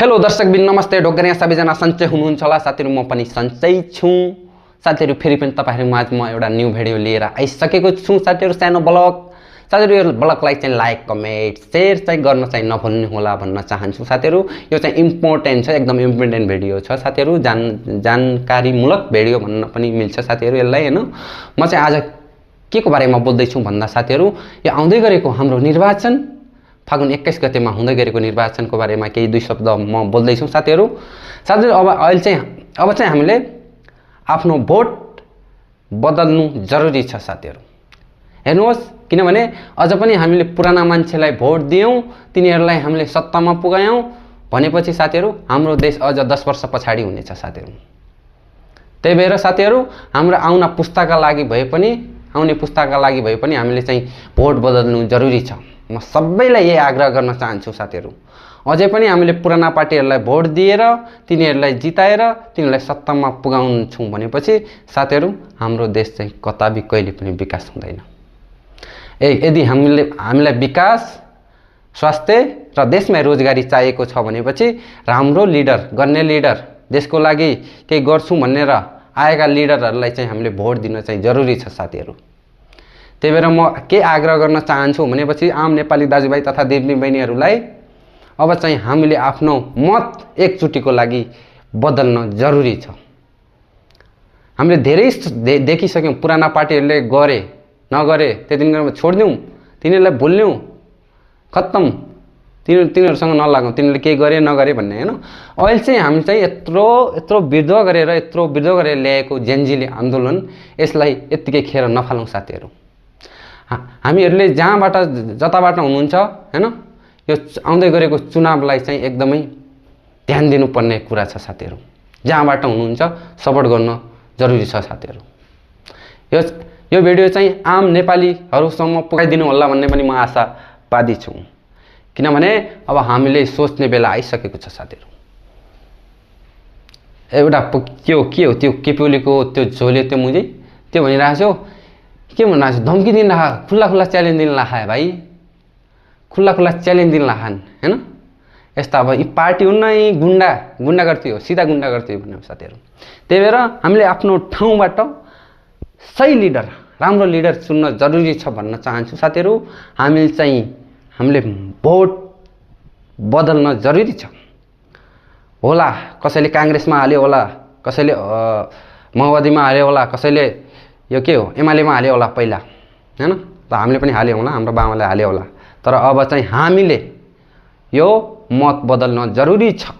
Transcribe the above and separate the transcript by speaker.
Speaker 1: Hello दर्शकबिन नमस्ते ढोक्कर यहाँ सबैजना सन्चै हुनुहुन्छ होला साथीहरु म पनि सन्चै छु साथीहरु फेरि पनि तपाईहरु माझ म एउटा न्यू भिडियो लिएर आइसकेको छु साथीहरु सानो ब्लग साथीहरु यो ब्लगलाई चाहिँ लाइक कमेन्ट शेयर चाहिँ गर्न चाहिँ नभुल्नु होला भन्न चाहन्छु साथीहरु यो चाहिँ इम्पोर्टेन्ट छ एकदम इम्पोर्टेन्ट भिडियो छ साथीहरु जानकारीमूलक भिडियो भन्न पनि मिल्छ साथीहरु यसलाई हैन म चाहिँ आज के को बारेमा बोल्दै छु भन्दा साथीहरु यो आउँदै गरेको हाम्रो निर्वाचन फागुन 21 गतेमा हुँदै गरेको निर्वाचनको बारेमा केही दुई शब्द म बोल्दै छु साथीहरु अब चाहिँ हामीले आफ्नो भोट बदल्नु जरुरी छ साथीहरु हेर्नुहोस् किनभने अझ पनि हामीले पुराना मान्छेलाई भोट दियौं तिनीहरुलाई हामीले सत्तामा पुगायौं भनेपछि साथीहरु हाम्रो देश अझ 10 वर्ष पछाडी हुनेछ साथीहरु त्यही भएर साथीहरु हाम्रो आउने पुस्ताका लागि भए पनि हामीले चाहिँ भोट बदल्नु जरुरी छ म सबैलाई यही आग्रह गर्न चाहन्छु साथीहरु अझै पनि हामीले पुराना पार्टीहरुलाई भोट दिएर तिनीहरुलाई जिताएर तिनीहरुलाई सत्तामा पुगाउँछौं भनेपछि साथीहरु हाम्रो देश चाहिँ कताबी कहिले पनि विकास हुँदैन यदि हामीलाई विकास स्वास्थ्य र देशमै रोजगारी चाहिएको छ भनेपछि राम्रो लिडर गर्ने लिडर देशको लागि केही गर्छु भनेर आएका लिडरहरुलाई चाहिँ हामीले भोट दिन चाहिँ जरुरी छ साथीहरु त्यही भएर म के आग्रह गर्न चाहन्छु भनेपछि आम नेपाली दाजुभाइ तथा दिदीबहिनीहरुलाई अब चाहिँ हामीले आफ्नो मत एकचोटीको लागि बदल्न जरुरी छ हामीले धेरै देखिसक्यौं पुराना पार्टीहरुले गरे नगरे त्यतिन्जेलमा छोड्दियौं तिनीहरुलाई भुल्यौं खत्तम तिनीहरुसँग नलागौं तिनीहरुले के गरे नगरे भन्ने हैन अहिले चाहिँ हामी चाहिँ यत्रो विद्रोह गरेर ल्याएको जेनजीले आन्दोलन यसलाई यतिकै खेर नफालौं साथीहरु हामीहरुले जताबाट हुनुहुन्छ हैन यो आउँदै गरेको चुनावलाई चाहिँ एकदमै ध्यान दिनुपर्ने कुरा छ साथीहरु जहाँबाट हुनुहुन्छ सपोर्ट गर्न जरुरी छ साथीहरु यो भिडियो चाहिँ आम नेपालीहरुसम्म पुगाइदिनु होला भन्ने पनि म आशावादी छु किनभने अब हामीले सोच्ने बेला आइसकेको छ साथीहरु एउटा के हो त्यो केपिओलीको त्यो झोले त्यो मुझे त्यो भनिरहेको छ के भनिरहेको छ धम्की दिन राख खुल्ला च्यालेन्ज दिन राख भाइ खुल्ला च्यालेन्ज दिन राखन हैन यस्ता अब यी पार्टी हुन् नै गुण्डागर्दी हो सीधा गुण्डागर्दी भन्ने साथीहरु त्यही भएर हामीले आफ्नो ठाउँबाट सही लिडर राम्रो लिडर चुन्न जरुरी छ भन्न चाहन्छु साथीहरु हामीले भोट बदल्न जरुरी छ होला कसैले कांग्रेसमा हाल्यो होला कसैले माओवादीमा हाल्यो होला कसैले यो के हो एमालेमा हाल्यो होला पहिला हैन त हामीले पनि हाल्यो होला हाम्रो बाबाले हाल्यो होला तर अब चाहिँ हामीले यो मत बदल्न जरुरी छ।